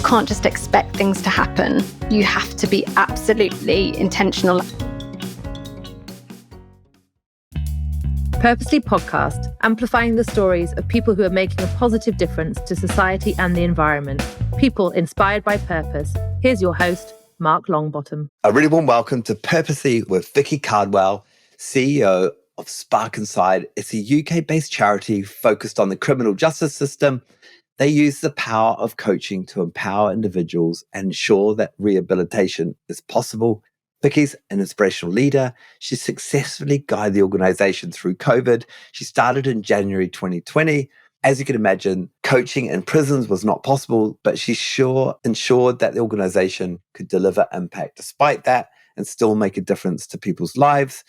can't just expect things to happen. You have to be absolutely intentional. Purposely Podcast, amplifying the stories of people who are making a positive difference to society and the environment. People inspired by purpose. Here's your host, Mark Longbottom. A really warm welcome to Purposely with Vicki Cardwell, CEO of Spark Inside. It's a UK-based charity focused on the criminal justice system. They use the power of coaching to empower individuals and ensure that rehabilitation is possible. Vicki's an inspirational leader. She successfully guided the organization through COVID. She started in January 2020. As you can imagine, coaching in prisons was not possible, but she ensured that the organization could deliver impact despite that and still make a difference to people's lives.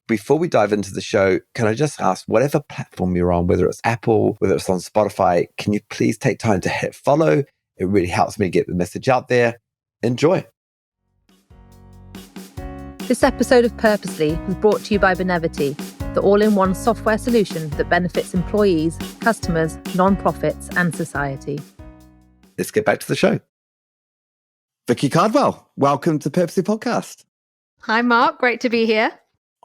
Before we dive into the show, can I just ask, whatever platform you're on, whether it's Apple, whether it's on Spotify, can you please take time to hit follow? It really helps me get the message out there. Enjoy. This episode of Purposely was brought to you by Benevity, the all-in-one software solution that benefits employees, customers, non-profits, and society. Let's get back to the show. Vicki Cardwell, welcome to Purposely Podcast. Hi, Mark. Great to be here.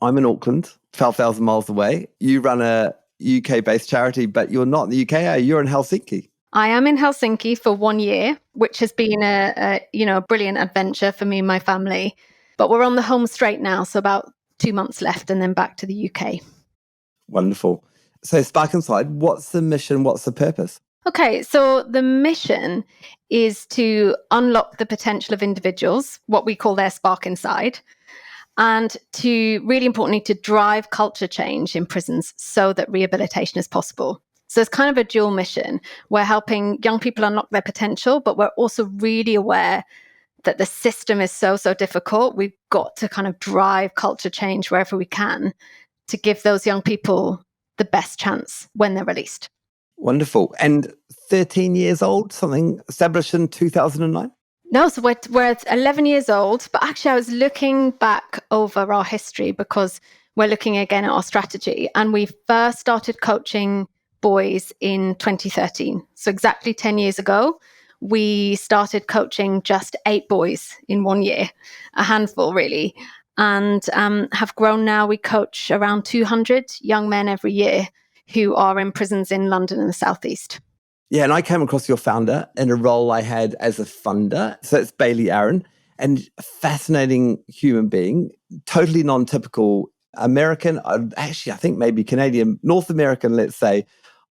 I'm in Auckland, 12,000 miles away. You run a UK-based charity, but you're not in the UK, are you? You're in Helsinki. I am in Helsinki for 1 year, which has been a brilliant adventure for me and my family. But we're on the home straight now, so about 2 months left and then back to the UK. Wonderful. So Spark Inside, what's the mission? What's the purpose? Okay, so the mission is to unlock the potential of individuals, what we call their spark inside, and to, really importantly, to drive culture change in prisons so that rehabilitation is possible. So it's kind of a dual mission. We're helping young people unlock their potential, but we're also really aware that the system is so difficult. We've got to kind of drive culture change wherever we can to give those young people the best chance when they're released. Wonderful. And 13 years old, something established in 2009? No, so we're 11 years old, but actually I was looking back over our history because we're looking again at our strategy. And we first started coaching boys in 2013. So exactly 10 years ago, we started coaching just 8 boys in 1 year, a handful really, and have grown now. We coach around 200 young men every year who are in prisons in London and the Southeast. Yeah, and I came across your founder in a role I had as a funder. So it's Bailey Aaron, and a fascinating human being, totally non-typical American, actually I think maybe Canadian, North American, let's say,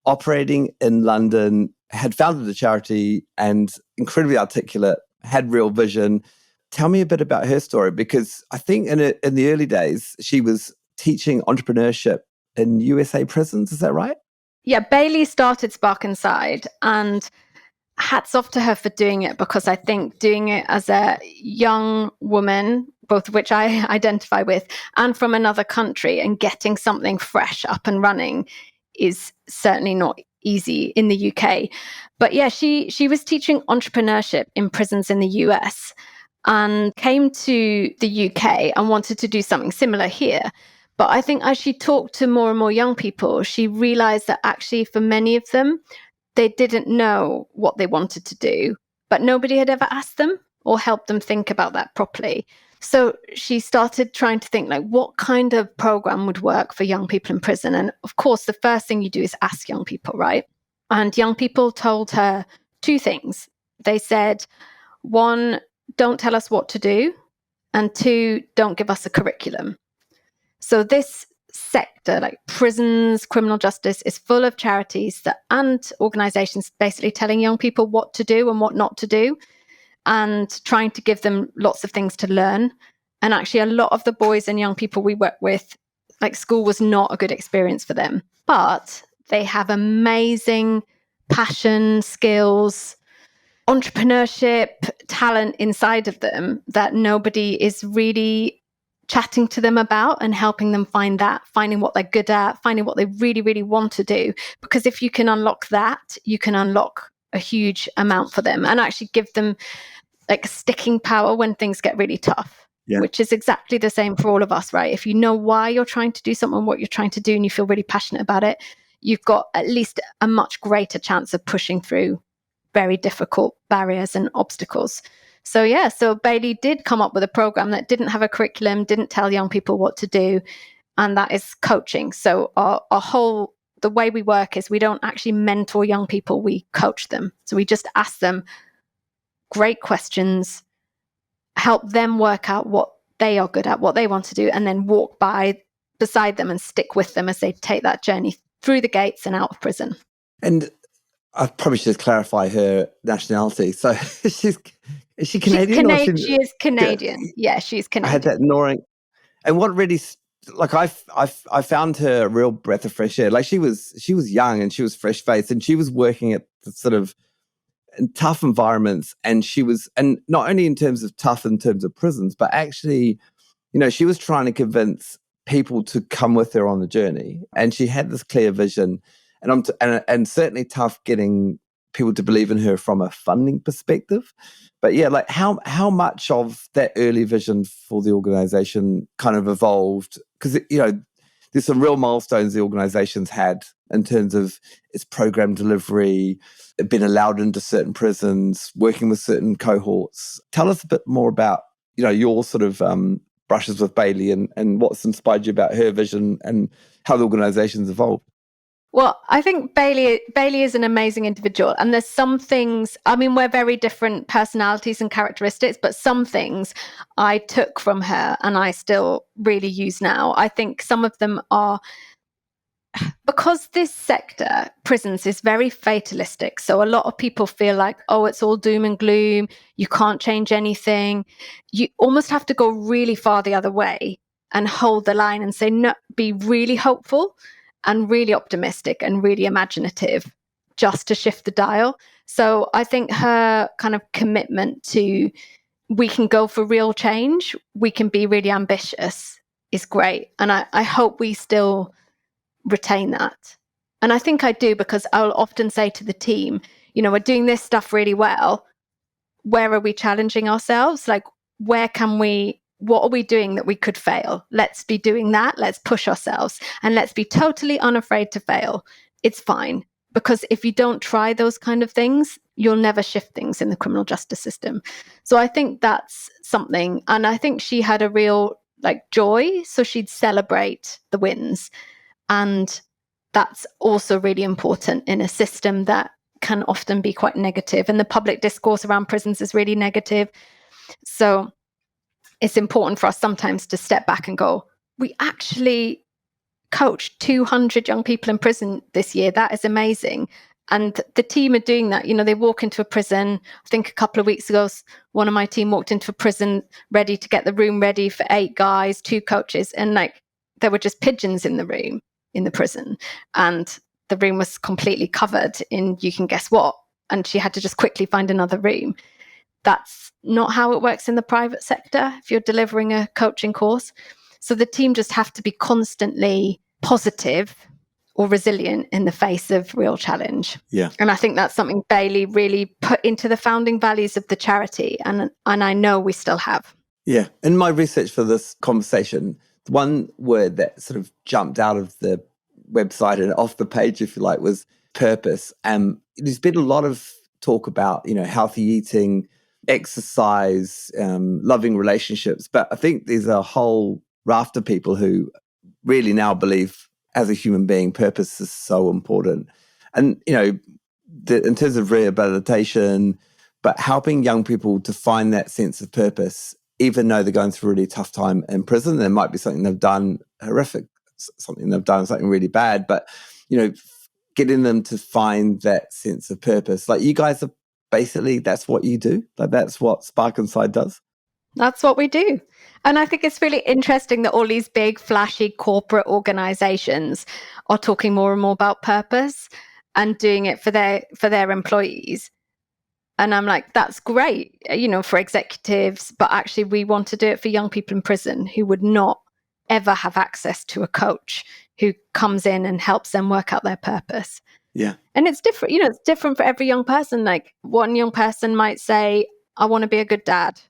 operating in London, had founded a charity and incredibly articulate, had real vision. Tell me a bit about her story, because I think in the early days, she was teaching entrepreneurship in USA prisons. Is that right? Yeah, Bailey started Spark Inside, and hats off to her for doing it, because I think doing it as a young woman, both of which I identify with, and from another country, and getting something fresh up and running is certainly not easy in the UK. But yeah, she was teaching entrepreneurship in prisons in the US and came to the UK and wanted to do something similar here. But I think as she talked to more and more young people, she realized that actually for many of them, they didn't know what they wanted to do, but nobody had ever asked them or helped them think about that properly. So she started trying to think, like, what kind of program would work for young people in prison? And of course, the first thing you do is ask young people, right? And young people told her 2 things. They said, 1, don't tell us what to do. And 2, don't give us a curriculum. So this sector, like prisons, criminal justice, is full of charities and organizations basically telling young people what to do and what not to do, and trying to give them lots of things to learn. And actually a lot of the boys and young people we work with, like, school was not a good experience for them, but they have amazing passion, skills, entrepreneurship, talent inside of them that nobody is really chatting to them about and helping them find that, finding what they're good at, finding what they really, really want to do. Because if you can unlock that, you can unlock a huge amount for them and actually give them like sticking power when things get really tough, which is exactly the same for all of us, right? If you know why you're trying to do something, what you're trying to do, and you feel really passionate about it, you've got at least a much greater chance of pushing through very difficult barriers and obstacles. So Bailey did come up with a program that didn't have a curriculum, didn't tell young people what to do, and that is coaching. So the way we work is we don't actually mentor young people, we coach them. So we just ask them great questions, help them work out what they are good at, what they want to do, and then walk beside them and stick with them as they take that journey through the gates and out of prison. And I probably should clarify her nationality. So is she Canadian? She is Canadian. Yeah, she's Canadian. I had that gnawing. And what really, like, I found her a real breath of fresh air. Like, she was young and she was fresh faced, and she was working at the sort of tough environments, and not only in terms of tough in terms of prisons, but actually, she was trying to convince people to come with her on the journey, and she had this clear vision, and certainly tough getting people to believe in her from a funding perspective. But yeah, like how much of that early vision for the organization kind of evolved? Because there's some real milestones the organization's had in terms of its program delivery, been allowed into certain prisons, working with certain cohorts. Tell us a bit more about your sort of brushes with Bailey and what's inspired you about her vision and how the organization's evolved. Well, I think Bailey is an amazing individual, and there's some things, I mean, we're very different personalities and characteristics, but some things I took from her and I still really use now. I think some of them are, because this sector, prisons, is very fatalistic. So a lot of people feel like, oh, it's all doom and gloom, you can't change anything. You almost have to go really far the other way and hold the line and say, no, be really hopeful and really optimistic and really imaginative just to shift the dial. So I think her kind of commitment to, we can go for real change, we can be really ambitious, is great. And I hope we still retain that. And I think I do, because I'll often say to the team, we're doing this stuff really well. Where are we challenging ourselves? Like, what are we doing that we could fail? Let's be doing that. Let's push ourselves, and let's be totally unafraid to fail. It's fine, because if you don't try those kind of things, you'll never shift things in the criminal justice system. So I think that's something. And I think she had a real joy. So she'd celebrate the wins. And that's also really important in a system that can often be quite negative. And the public discourse around prisons is really negative. So it's important for us sometimes to step back and go, we actually coached 200 young people in prison this year. That is amazing. And the team are doing that. They walk into a prison. I think a couple of weeks ago, one of my team walked into a prison ready to get the room ready for 8 guys, 2 coaches. And there were just pigeons in the room in the prison. And the room was completely covered in, you can guess what. And she had to just quickly find another room. That's not how it works in the private sector if you're delivering a coaching course. So the team just have to be constantly positive or resilient in the face of real challenge. Yeah. And I think that's something Bailey really put into the founding values of the charity. And I know we still have. Yeah. In my research for this conversation, the one word that sort of jumped out of the website and off the page, if you like, was purpose. There's been a lot of talk about, healthy eating, exercise, loving relationships. But I think there's a whole raft of people who really now believe, as a human being, purpose is so important. And, in terms of rehabilitation, but helping young people to find that sense of purpose, even though they're going through a really tough time in prison, there might be something they've done horrific, something really bad, but, getting them to find that sense of purpose. Like, you guys are basically, that's what you do. Like, that's what Spark Inside does. That's what we do. And I think it's really interesting that all these big, flashy corporate organizations are talking more and more about purpose and doing it for their employees. And I'm like, that's great, for executives, but actually we want to do it for young people in prison who would not ever have access to a coach who comes in and helps them work out their purpose. Yeah. And it's different, it's different for every young person. Like, one young person might say, I want to be a good dad.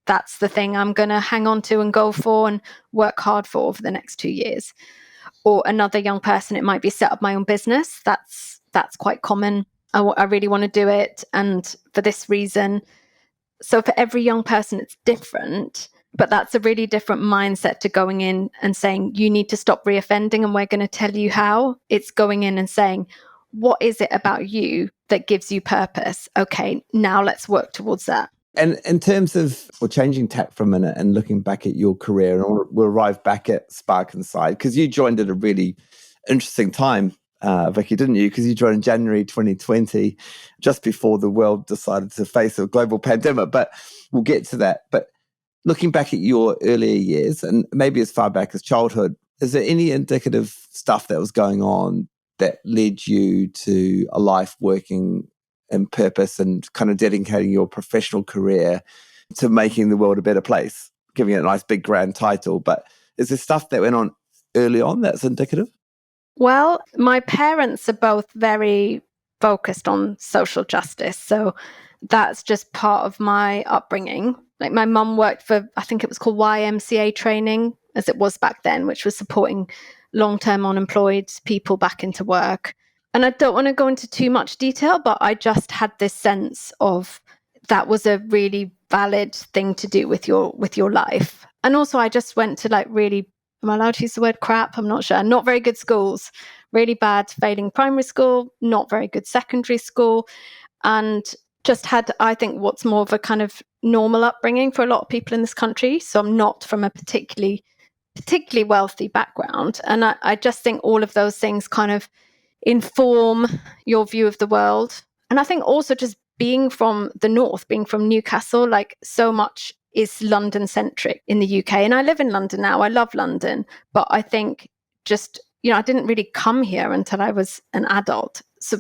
That's the thing I'm going to hang on to and go for and work hard for the next 2 years. Or another young person, it might be set up my own business. That's quite common. I really want to do it, and for this reason. So for every young person, it's different, but that's a really different mindset to going in and saying, you need to stop reoffending and we're going to tell you how. It's going in and saying, what is it about you that gives you purpose? Okay, now let's work towards that. And in terms of, well, changing tack for a minute and looking back at your career, and we'll arrive back at Spark Inside, because you joined at a really interesting time, Vicki, didn't you? Because you joined in January 2020, just before the world decided to face a global pandemic. But we'll get to that. But looking back at your earlier years, and maybe as far back as childhood, is there any indicative stuff that was going on that led you to a life working in purpose and kind of dedicating your professional career to making the world a better place, giving it a nice big grand title? But is there stuff that went on early on that's indicative? Well, my parents are both very focused on social justice. So that's just part of my upbringing. Like my mum worked for, I think it was called YMCA training, as it was back then, which was supporting long-term unemployed people back into work. And I don't want to go into too much detail, but I just had this sense of that was a really valid thing to do with your life. And also I just went to like really, am I allowed to use the word crap? I'm not sure. Not very good schools, really bad, failing primary school, not very good secondary school, and just had, I think, what's more of a kind of normal upbringing for a lot of people in this country. So I'm not from a particularly wealthy background. And I just think all of those things kind of inform your view of the world. And I think also just being from the north, being from Newcastle, like so much is London centric in the UK. And I live in London now. I love London. But I think just, I didn't really come here until I was an adult. So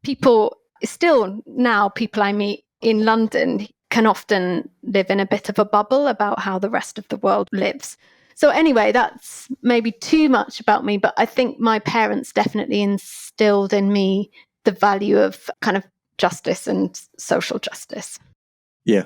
people I meet in London can often live in a bit of a bubble about how the rest of the world lives. So anyway, that's maybe too much about me, but I think my parents definitely instilled in me the value of kind of justice and social justice. Yeah.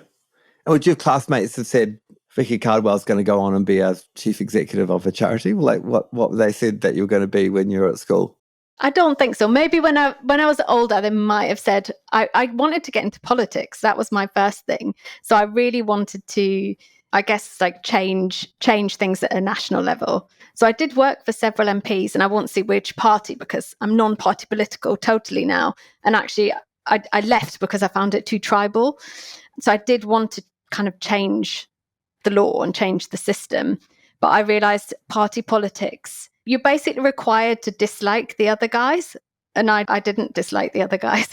And would your classmates have said, Vicki Cardwell's going to go on and be a chief executive of a charity? Like what they said that you were going to be when you were at school? I don't think so. Maybe when I was older, they might have said, I wanted to get into politics. That was my first thing. So I really wanted to, I guess, like change things at a national level. So I did work for several MPs, and I won't say which party because I'm non-party political totally now. And actually, I left because I found it too tribal. So I did want to kind of change the law and change the system. But I realized party politics, you're basically required to dislike the other guys. And I didn't dislike the other guys.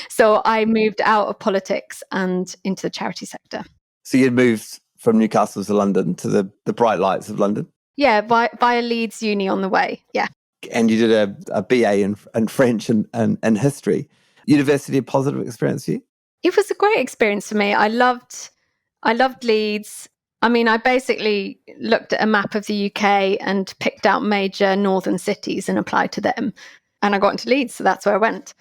So I moved out of politics and into the charity sector. So you'd moved from Newcastle to London, to the bright lights of London? Yeah, via Leeds Uni on the way, yeah. And you did a BA in French and history. University, a positive experience for you? It was a great experience for me. I loved Leeds. I mean, I basically looked at a map of the UK and picked out major northern cities and applied to them. And I got into Leeds, so that's where I went.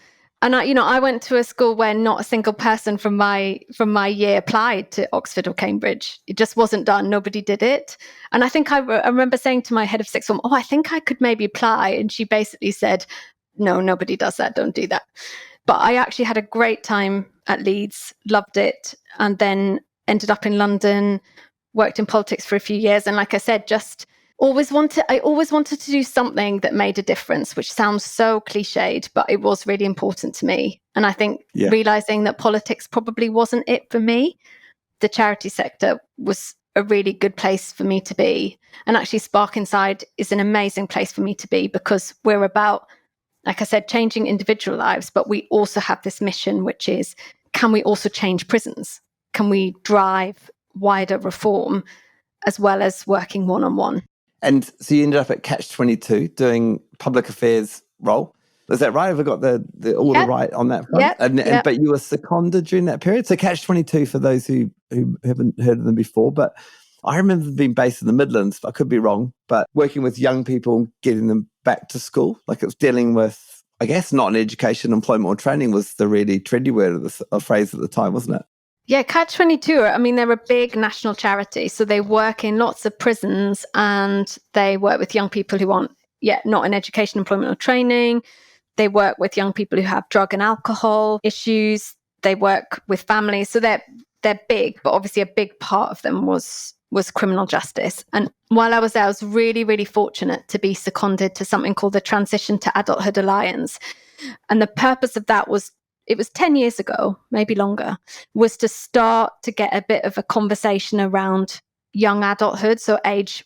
And I went to a school where not a single person from my year applied to Oxford or Cambridge. It just wasn't done. Nobody did it. And I think I remember saying to my head of sixth form, I think I could maybe apply. And she basically said, no, nobody does that. Don't do that. But I actually had a great time at Leeds, loved it, and then ended up in London, worked in politics for a few years. And like I said, just I always wanted to do something that made a difference, which sounds so cliched, but it was really important to me. And I think realizing that politics probably wasn't it for me, the charity sector was a really good place for me to be. And actually Spark Inside is an amazing place for me to be because we're about, like I said, changing individual lives, but we also have this mission, which is, can we also change prisons? Can we drive wider reform as well as working one-on-one? And so you ended up at Catch-22 doing public affairs role. Is that right? Have I got the order right on that front? Yep. But you were seconded during that period. So Catch-22, for those who haven't heard of them before, but I remember them being based in the Midlands. I could be wrong, but working with young people, getting them back to school. Like it was dealing with, I guess, not in education, employment or training was the really trendy word of the phrase at the time, wasn't it? Yeah, Catch-22, I mean, they're a big national charity. So they work in lots of prisons and they work with young people who aren't yet not in education, employment or training. They work with young people who have drug and alcohol issues. They work with families. So they're big, but obviously a big part of them was criminal justice. And while I was there, I was really, really fortunate to be seconded to something called the Transition to Adulthood Alliance. And the purpose of that was, it was 10 years ago, maybe longer, was to start to get a bit of a conversation around young adulthood. So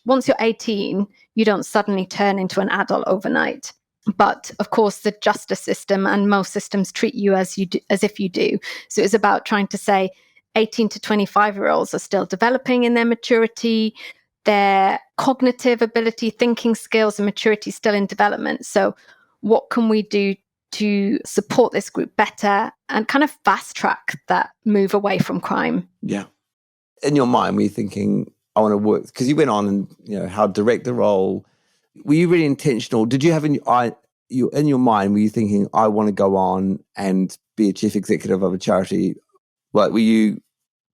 once you're 18, you don't suddenly turn into an adult overnight. But of course, the justice system and most systems treat you as if you do. So it's about trying to say 18 to 25-year-olds are still developing in their maturity, their cognitive ability, thinking skills and maturity still in development. So what can we do to support this group better and kind of fast track that move away from crime? Yeah. In your mind, were you thinking, I want to work, because you went on and, how direct the role. Were you really intentional? Did you have in your mind, were you thinking, I want to go on and be a chief executive of a charity? Like, were you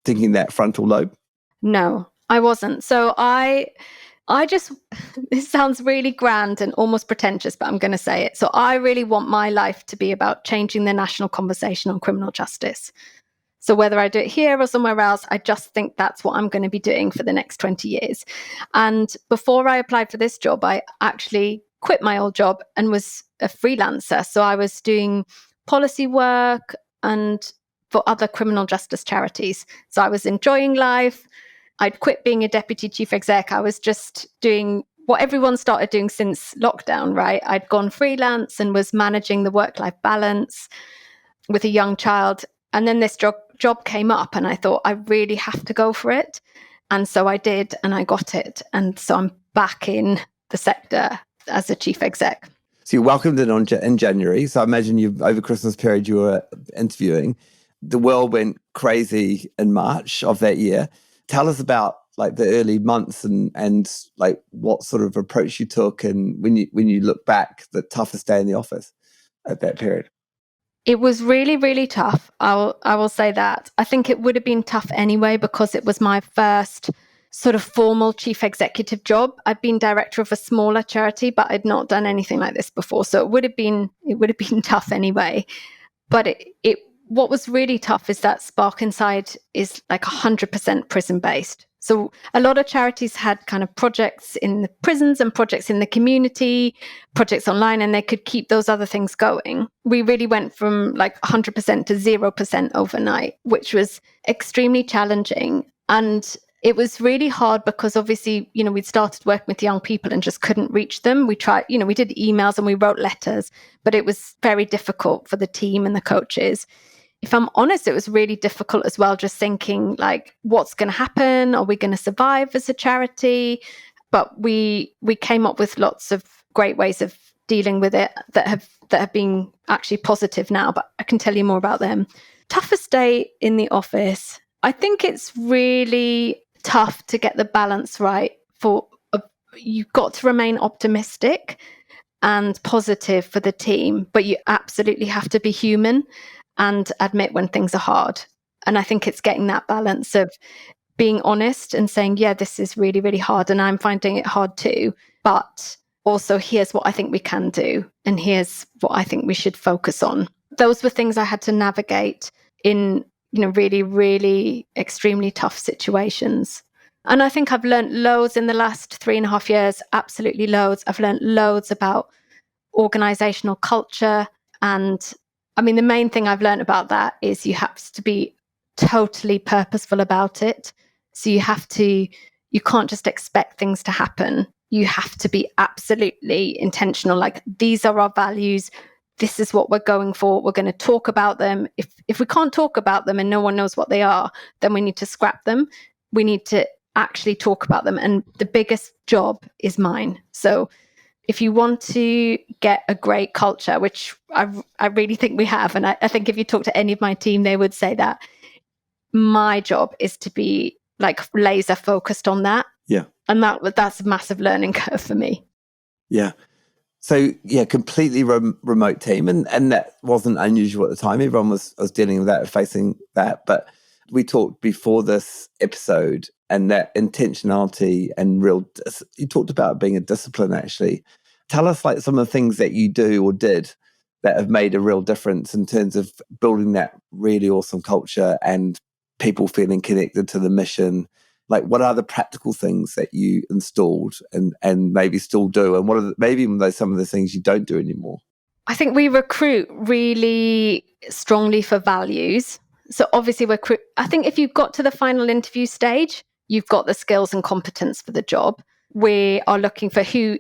thinking that frontal lobe? No, I wasn't. So I just, this sounds really grand and almost pretentious, but I'm going to say it. So I really want my life to be about changing the national conversation on criminal justice. So whether I do it here or somewhere else, I just think that's what I'm going to be doing for the next 20 years. And before I applied for this job, I actually quit my old job and was a freelancer. So I was doing policy work and for other criminal justice charities. So I was enjoying life. I'd quit being a deputy chief exec. I was just doing what everyone started doing since lockdown, right? I'd gone freelance and was managing the work-life balance with a young child. And then this job came up and I thought, I really have to go for it. And so I did, and I got it. And so I'm back in the sector as a chief exec. So you welcomed it in January. So I imagine over Christmas period, you were interviewing. The world went crazy in March of that year. Tell us about like the early months and like what sort of approach you took, and when you look back, the toughest day in the office at that period. It was really, really tough. I will say that. I think it would have been tough anyway because it was my first sort of formal chief executive job. I'd been director of a smaller charity, but I'd not done anything like this before. So it would have been tough anyway. But what was really tough is that Spark Inside is like 100% prison based. So a lot of charities had kind of projects in the prisons and projects in the community, projects online, and they could keep those other things going. We really went from like 100% to 0% overnight, which was extremely challenging. And it was really hard because obviously, we'd started working with young people and just couldn't reach them. We tried, we did emails and we wrote letters, but it was very difficult for the team and the coaches. If I'm honest, it was really difficult as well, just thinking like, what's going to happen? Are we going to survive as a charity? But we came up with lots of great ways of dealing with it that have been actually positive now, but I can tell you more about them. Toughest day in the office. I think it's really tough to get the balance right. You've got to remain optimistic and positive for the team, but you absolutely have to be human and admit when things are hard. And I think it's getting that balance of being honest and saying, yeah, this is really, really hard and I'm finding it hard too. But also here's what I think we can do. And here's what I think we should focus on. Those were things I had to navigate in, really, really extremely tough situations. And I think I've learned loads in the last 3.5 years, absolutely loads. I've learned loads about organizational culture. And I mean, the main thing I've learned about that is you have to be totally purposeful about it. So you can't just expect things to happen. You have to be absolutely intentional. Like, these are our values. This is what we're going for. We're going to talk about them. If we can't talk about them and no one knows what they are, then we need to scrap them. We need to actually talk about them. And the biggest job is mine. So if you want to get a great culture, which I really think we have, and I think if you talk to any of my team, they would say that my job is to be like laser focused on that. Yeah. And that's a massive learning curve for me. Yeah. So yeah, completely remote team. And that wasn't unusual at the time. Everyone was dealing with that, facing that. But we talked before this episode, and that intentionality and you talked about being a discipline, actually. Tell us like some of the things that you do or did that have made a real difference in terms of building that really awesome culture and people feeling connected to the mission? Like, what are the practical things that you installed and maybe still do? And what are maybe even some of the things you don't do anymore? I think we recruit really strongly for values. So obviously I think if you've got to the final interview stage, you've got the skills and competence for the job. We are looking for who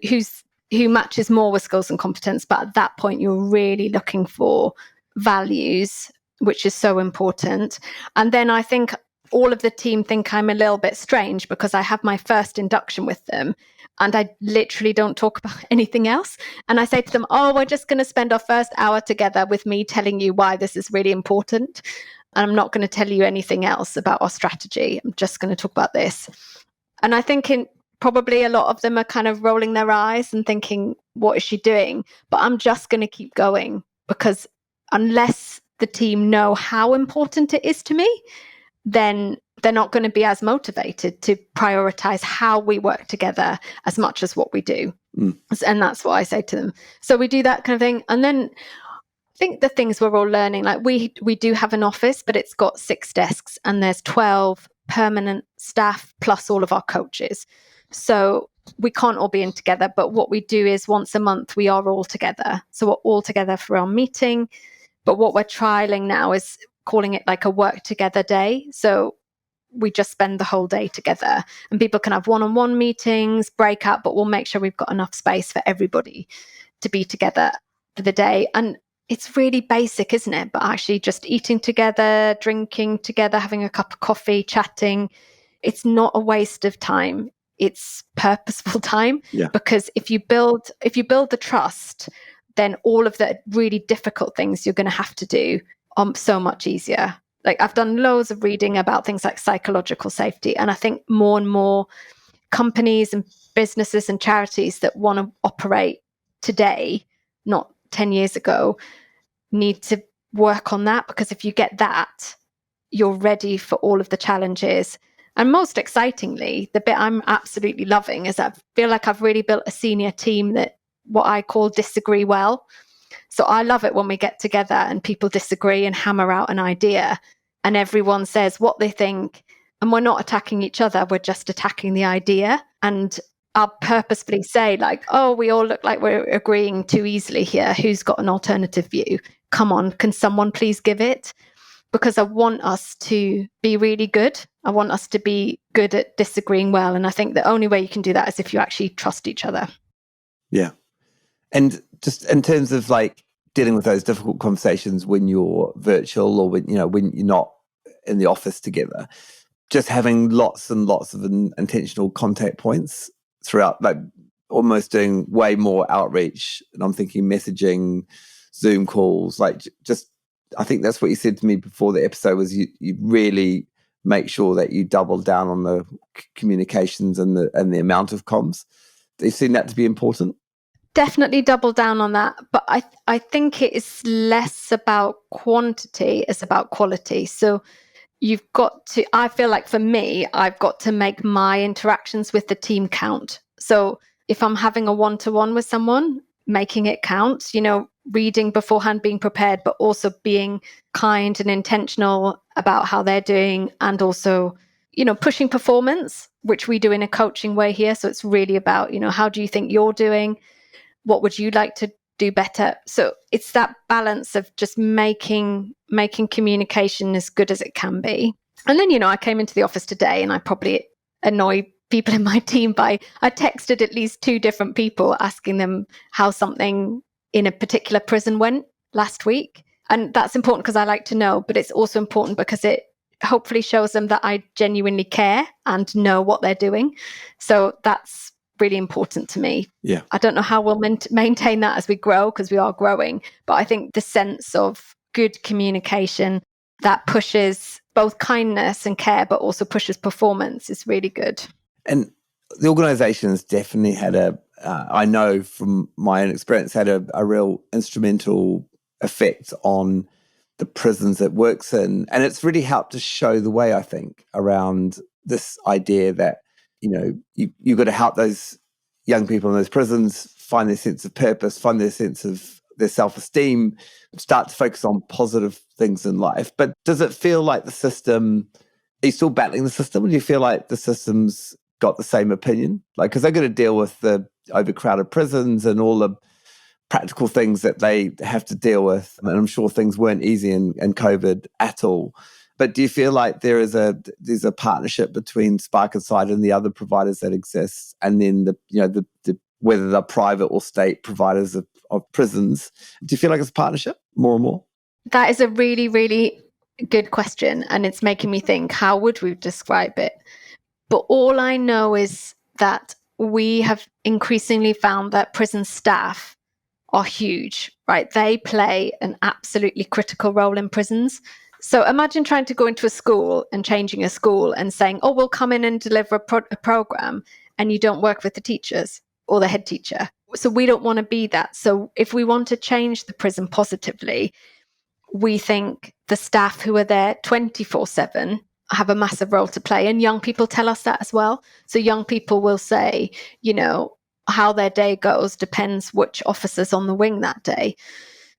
matches more with skills and competence. But at that point, you're really looking for values, which is so important. And then I think all of the team think I'm a little bit strange because I have my first induction with them and I literally don't talk about anything else. And I say to them, oh, we're just going to spend our first hour together with me telling you why this is really important. And I'm not going to tell you anything else about our strategy. I'm just going to talk about this. And I think probably a lot of them are kind of rolling their eyes and thinking, what is she doing? But I'm just going to keep going, because unless the team know how important it is to me, then they're not going to be as motivated to prioritize how we work together as much as what we do. And that's what I say to them. So we do that kind of thing. And then I think the things we're all learning, like we do have an office, but it's got 6 desks and there's 12 permanent staff plus all of our coaches. So we can't all be in together. But what we do is once a month, we are all together. So we're all together for our meeting. But what we're trialing now is calling it like a work together day. So we just spend the whole day together and people can have one-on-one meetings, breakout, but we'll make sure we've got enough space for everybody to be together for the day. And it's really basic, isn't it? But actually just eating together, drinking together, having a cup of coffee, chatting. It's not a waste of time. It's purposeful time. Yeah. Because if you build the trust, then all of the really difficult things you're going to have to do are so much easier. Like I've done loads of reading about things like psychological safety. And I think more and more companies and businesses and charities that want to operate today, not 10 years ago, need to work on that, because if you get that, you're ready for all of the challenges. And most excitingly, the bit I'm absolutely loving is that I feel like I've really built a senior team that what I call disagree well. So I love it when we get together and people disagree and hammer out an idea and everyone says what they think. And we're not attacking each other, we're just attacking the idea. And I'll purposefully say like, oh, we all look like we're agreeing too easily here. Who's got an alternative view? Come on, can someone please give it? Because I want us to be really good. I want us to be good at disagreeing well. And I think the only way you can do that is if you actually trust each other. Yeah. And just in terms of like dealing with those difficult conversations when you're virtual or when you're not in the office together, just having lots and lots of intentional contact points throughout, like almost doing way more outreach. And I'm thinking messaging, Zoom calls, like just, I think that's what you said to me before the episode was you really make sure that you double down on the communications and the amount of comms. Do you see that to be important? Definitely double down on that. But I think it is less about quantity, it's about quality. So you've got to, I feel like for me, I've got to make my interactions with the team count. So if I'm having a one-to-one with someone, making it count, reading beforehand, being prepared, but also being kind and intentional about how they're doing, and also, pushing performance, which we do in a coaching way here. So it's really about, how do you think you're doing? What would you like to do better? So it's that balance of just making communication as good as it can be. And then, I came into the office today and I probably annoyed people in my team I texted at least 2 different people asking them how something in a particular prison went last week. And that's important because I like to know, but it's also important because it hopefully shows them that I genuinely care and know what they're doing. So that's really important to me. Yeah. I don't know how we'll maintain that as we grow, because we are growing, but I think the sense of good communication that pushes both kindness and care, but also pushes performance is really good. And the organisation has definitely had I know from my own experience, had a real instrumental effect on the prisons it works in. And it's really helped to show the way, I think, around this idea that, you've got to help those young people in those prisons find their sense of purpose, find their sense of their self-esteem, start to focus on positive things in life. But does it feel like the system, are you still battling the system? Or do you feel like the system's got the same opinion? Like, because they're going to deal with the overcrowded prisons and all the practical things that they have to deal with. And I'm sure things weren't easy in COVID at all. But do you feel like there's a partnership between Spark Inside and the other providers that exist, and then the whether they're private or state providers of prisons? Do you feel like it's a partnership more and more? That is a really, really good question. And it's making me think, how would we describe it? But all I know is that we have increasingly found that prison staff are huge, right? They play an absolutely critical role in prisons. So imagine trying to go into a school and changing a school and saying, oh, we'll come in and deliver a program, and you don't work with the teachers or the head teacher. So we don't want to be that. So if we want to change the prison positively, we think the staff who are there 24/7 have a massive role to play. And young people tell us that as well. So young people will say, how their day goes depends which officer's on the wing that day.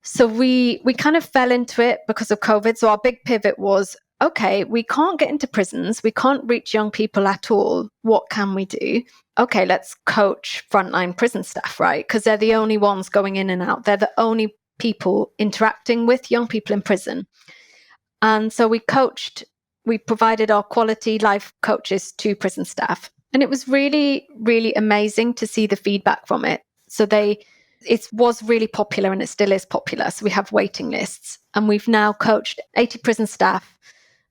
So we kind of fell into it because of COVID. So our big pivot was, okay, we can't get into prisons. We can't reach young people at all. What can we do? Okay, let's coach frontline prison staff, right? Because they're the only ones going in and out. They're the only people interacting with young people in prison. And so we provided our quality life coaches to prison staff. And it was really, really amazing to see the feedback from it. So it was really popular, and it still is popular. So we have waiting lists, and we've now coached 80 prison staff.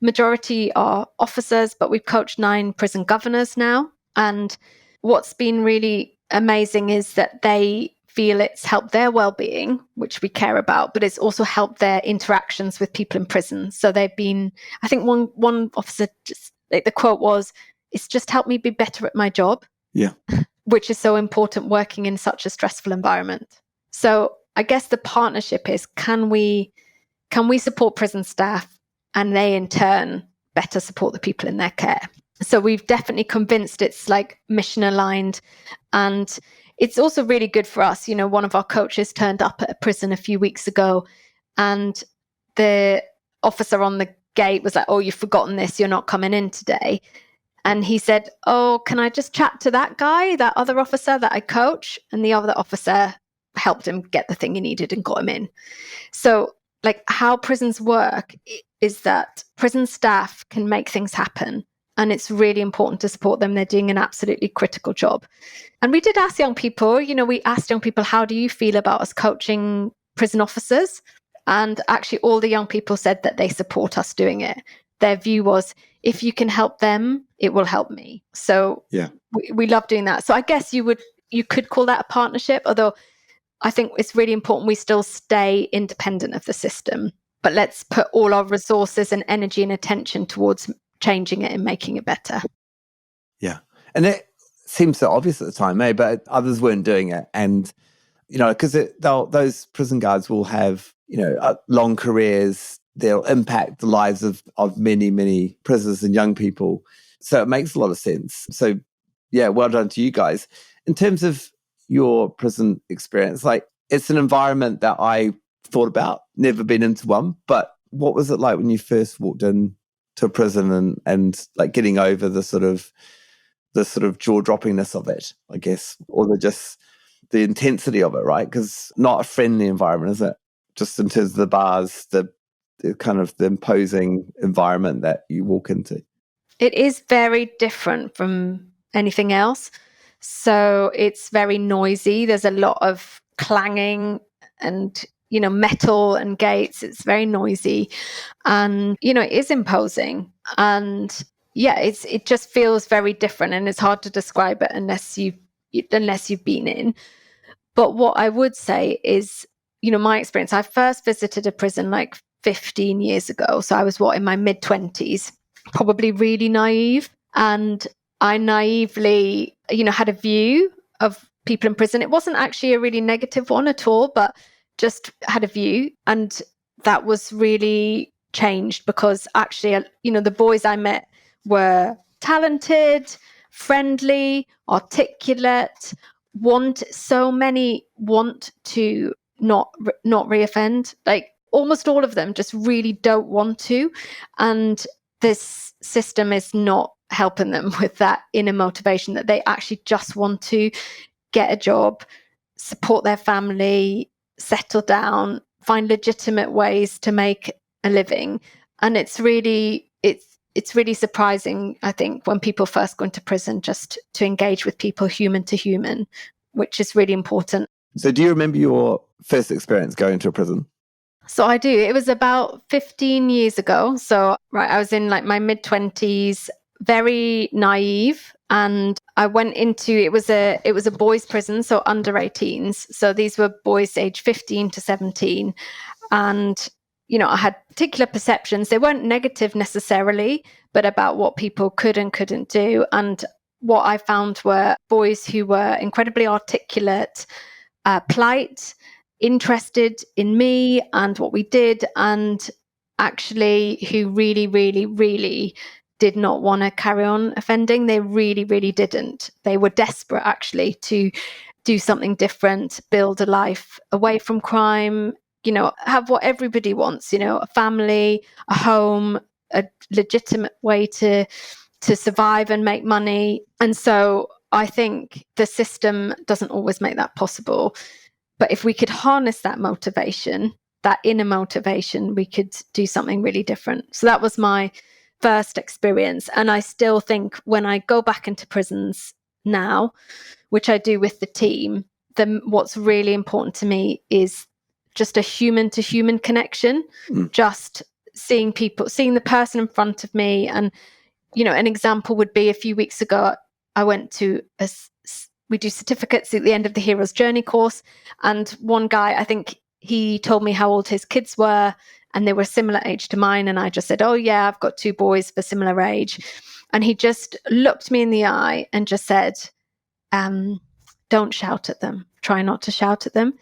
Majority are officers, but we've coached 9 prison governors now. And what's been really amazing is that they feel it's helped their well-being, which we care about, but it's also helped their interactions with people in prison. So they've been, I think one officer, just the quote was, "It's just helped me be better at my job." Yeah. Which is so important working in such a stressful environment. So I guess the partnership is, can we support prison staff, and they in turn better support the people in their care? So we've definitely convinced it's like mission aligned, and it's also really good for us. One of our coaches turned up at a prison a few weeks ago, and the officer on the gate was like, "Oh, you've forgotten this, you're not coming in today." And he said, "Oh, can I just chat to that guy, that other officer that I coach?" And the other officer helped him get the thing he needed and got him in. So like how prisons work is that prison staff can make things happen. And it's really important to support them. They're doing an absolutely critical job. And we did ask young people, how do you feel about us coaching prison officers? And actually all the young people said that they support us doing it. Their view was, if you can help them, it will help me. So yeah, we love doing that. So I guess you could call that a partnership, although I think it's really important we still stay independent of the system. But let's put all our resources and energy and attention towards changing it and making it better. Yeah. And it seems so obvious at the time, but others weren't doing it. And, because those prison guards will have, long careers. They'll impact the lives of many, many prisoners and young people. So it makes a lot of sense. So, yeah, well done to you guys. In terms of your prison experience, like it's an environment that I thought about, never been into one. But what was it like when you first walked in to a prison and like getting over the sort of jaw-droppingness of it, I guess, or the intensity of it, right? Because not a friendly environment, is it? Just in terms of the bars, the kind of the imposing environment that you walk into. It is very different from anything else. So it's very noisy. There's a lot of clanging and, metal and gates. It's very noisy. And, it is imposing. And yeah, it just feels very different, and it's hard to describe it unless you've been in. But what I would say is, my experience, I first visited a prison like 15 years ago. So I was in my mid-20s, probably really naive. And I naively, had a view of people in prison. It wasn't actually a really negative one at all, but just had a view. And that was really changed because actually, the boys I met were talented, friendly, articulate, want to not reoffend. Like almost all of them just really don't want to. And this system is not helping them with that inner motivation that they actually just want to get a job, support their family, settle down, find legitimate ways to make a living. And it's really surprising, I think, when people first go into prison, just to engage with people human to human, which is really important. So do you remember your first experience going to a prison? So I do. It was about 15 years ago. So I was in like my mid-20s, very naive, and I went into it was a boys' prison, so under 18s. So these were boys aged 15 to 17, and I had particular perceptions. They weren't negative necessarily, but about what people could and couldn't do. And what I found were boys who were incredibly articulate, polite, interested in me and what we did, and actually who really, really, really did not want to carry on offending. They really, really didn't. They were desperate actually to do something different, build a life away from crime, have what everybody wants, a family, a home, a legitimate way to survive and make money. And so I think the system doesn't always make that possible. But if we could harness that motivation, that inner motivation, we could do something really different. So that was my first experience. And I still think when I go back into prisons now, which I do with the team, then what's really important to me is just a human to human connection, just seeing the person in front of me. And, an example would be a few weeks ago, I went to we do certificates at the end of the Hero's Journey course. And one guy, I think he told me how old his kids were, and they were similar age to mine. And I just said, oh yeah, I've got 2 boys for similar age. And he just looked me in the eye and just said, don't shout at them. Try not to shout at them.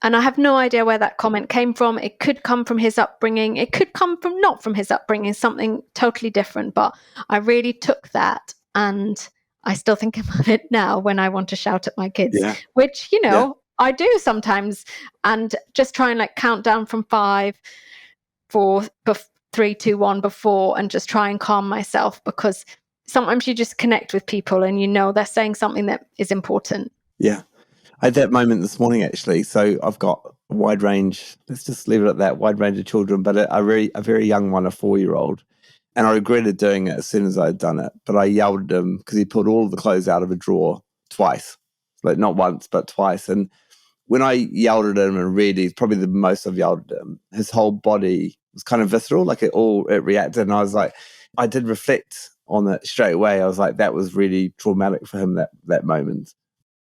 And I have no idea where that comment came from. It could come from his upbringing. It could come from not from his upbringing, something totally different. But I really took that, and I still think about it now when I want to shout at my kids, which, I do sometimes, and just try and count down from 5, 4, 3, 2, 1 before, and just try and calm myself, because sometimes you just connect with people and they're saying something that is important. Yeah. I had that moment this morning, actually. So I've got a wide range, let's just leave it at that, wide range of children, but a very young one, a 4-year-old. And I regretted doing it as soon as I had done it. But I yelled at him because he pulled all of the clothes out of a drawer twice. Not once, but twice. And when I yelled at him, and really, probably the most I've yelled at him, his whole body was kind of visceral, it reacted. And I was like, I did reflect on it straight away. I was like, that was really traumatic for him, that moment.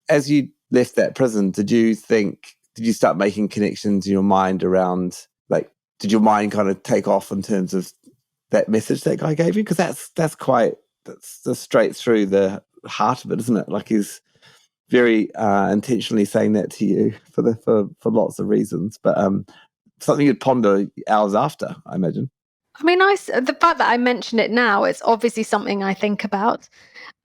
As you left that prison, did you start making connections in your mind around, did your mind kind of take off in terms of that message that guy gave you? Because that's straight through the heart of it, isn't it? He's very intentionally saying that to you for lots of reasons, but something you'd ponder hours after, I imagine. I mean, the fact that I mention it now, it's obviously something I think about.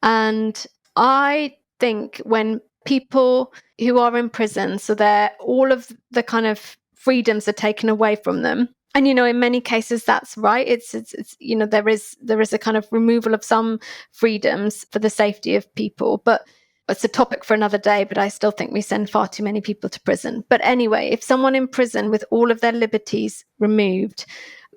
And I think when people who are in prison, so all of the kind of freedoms are taken away from them. And, in many cases, that's right. It's there is a kind of removal of some freedoms for the safety of people. But it's a topic for another day, but I still think we send far too many people to prison. But anyway, if someone in prison with all of their liberties removed,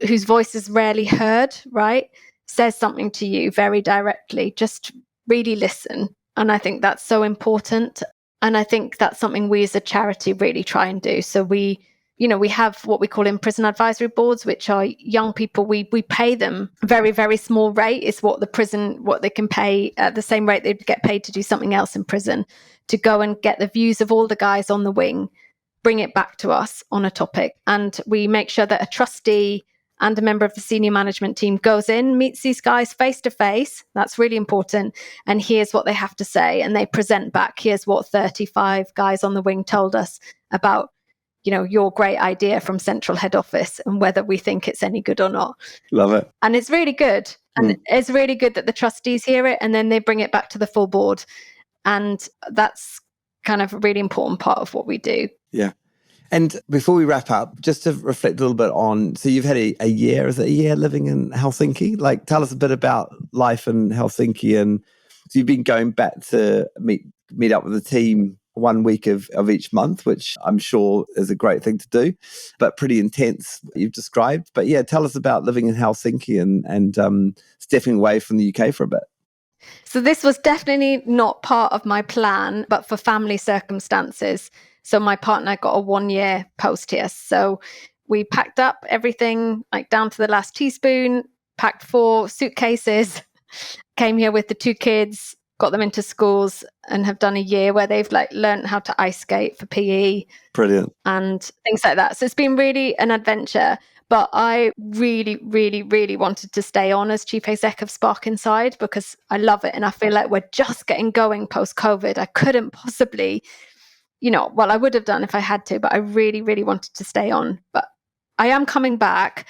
whose voice is rarely heard, right, says something to you very directly, just really listen. And I think that's so important. And I think that's something we as a charity really try and do. So we have what we call in prison advisory boards, which are young people. We pay them very, very small rate is what they can pay at the same rate they'd get paid to do something else in prison, to go and get the views of all the guys on the wing, bring it back to us on a topic. And we make sure that a trustee and a member of the senior management team goes in, meets these guys face to face. That's really important. And here's what they have to say. And they present back, here's what 35 guys on the wing told us about, your great idea from central head office, and whether we think it's any good or not. Love it. And it's really good. And it's really good that the trustees hear it and then they bring it back to the full board. And that's kind of a really important part of what we do. Yeah. And before we wrap up, just to reflect a little bit on, so you've had a year, is it a year living in Helsinki? Like, tell us a bit about life in Helsinki. And so you've been going back to meet up with the team 1 week of each month, which I'm sure is a great thing to do, but pretty intense, you've described. But yeah, tell us about living in Helsinki and stepping away from the UK for a bit. So this was definitely not part of my plan, but for family circumstances. So my partner got a 1-year post here. So we packed up everything, like down to the last teaspoon, packed 4 suitcases, came here with the 2 kids, got them into schools, and have done a year where they've like learned how to ice skate for PE. Brilliant. And things like that. So it's been really an adventure. But I really, really, really wanted to stay on as chief exec of Spark Inside because I love it. And I feel like we're just getting going post-COVID. I couldn't possibly, well, I would have done if I had to, but I really, really wanted to stay on. But I am coming back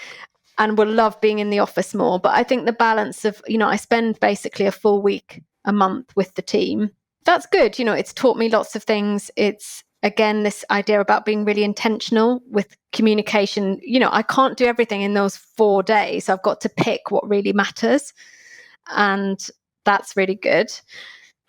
and will love being in the office more. But I think the balance of, I spend basically a full week a month with the team. That's good. It's taught me lots of things. It's, again, this idea about being really intentional with communication. I can't do everything in those 4 days. I've got to pick what really matters. And that's really good.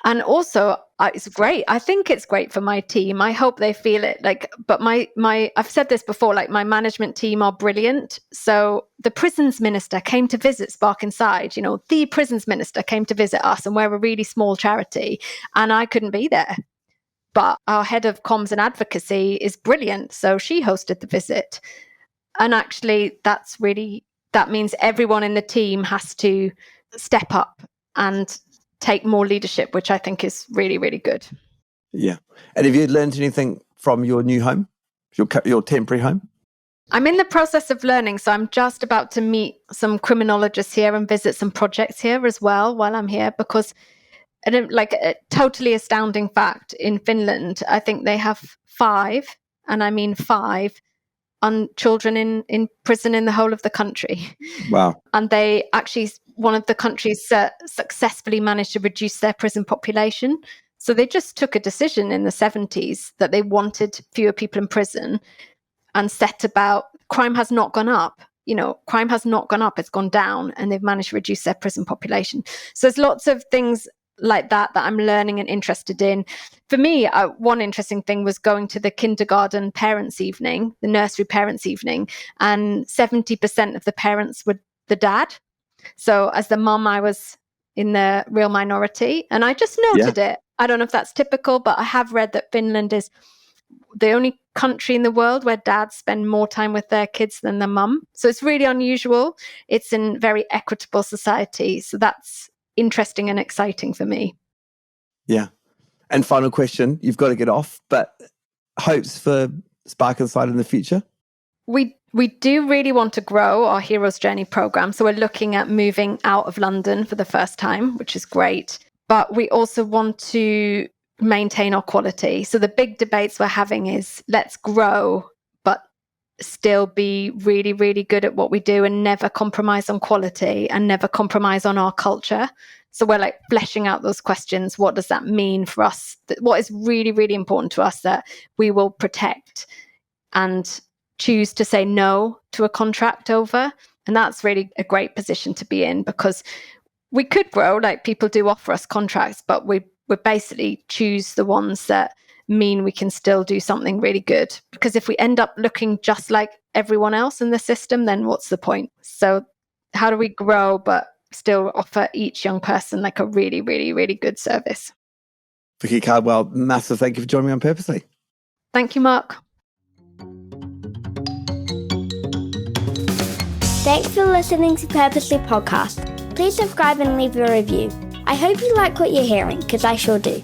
And also, it's great. I think it's great for my team. I hope they feel it. But I've said this before, my management team are brilliant. So the prisons minister came to visit Spark Inside. The prisons minister came to visit us, and we're a really small charity, and I couldn't be there. But our head of comms and advocacy is brilliant. So she hosted the visit. And actually, that means everyone in the team has to step up and take more leadership, which I think is really, really good. Yeah. And have you learned anything from your new home, your temporary home? I'm in the process of learning. So I'm just about to meet some criminologists here and visit some projects here as well while I'm here, because a totally astounding fact, in Finland, I think they have 5, and I mean 5, children in prison in the whole of the country. Wow. And they actually, one of the countries successfully managed to reduce their prison population. So they just took a decision in the 70s that they wanted fewer people in prison and set about, crime has not gone up. Crime has not gone up, it's gone down, and they've managed to reduce their prison population. So there's lots of things like that I'm learning and interested in. For me, one interesting thing was going to the kindergarten parents' evening, the nursery parents' evening, and 70% of the parents were the dad. So as the mum, I was in the real minority, and I just noted it. I don't know if that's typical, but I have read that Finland is the only country in the world where dads spend more time with their kids than their mum. So it's really unusual. It's in very equitable society. So that's interesting and exciting for me. Yeah. And final question, you've got to get off, but hopes for Spark Inside in the future? We do really want to grow our Hero's Journey program. So we're looking at moving out of London for the first time, which is great. But we also want to maintain our quality. So the big debates we're having is, let's grow, but still be really, really good at what we do and never compromise on quality and never compromise on our culture. So we're fleshing out those questions. What does that mean for us? What is really, really important to us that we will protect and choose to say no to a contract over? And that's really a great position to be in, because we could grow, people do offer us contracts, but we basically choose the ones that mean we can still do something really good. Because if we end up looking just like everyone else in the system, then what's the point? So how do we grow but still offer each young person a really, really, really good service? Vicki Cardwell, massive thank you for joining me on Purposely. Thank you, Mark. Thanks for listening to Purposely Podcast. Please subscribe and leave a review. I hope you like what you're hearing, because I sure do.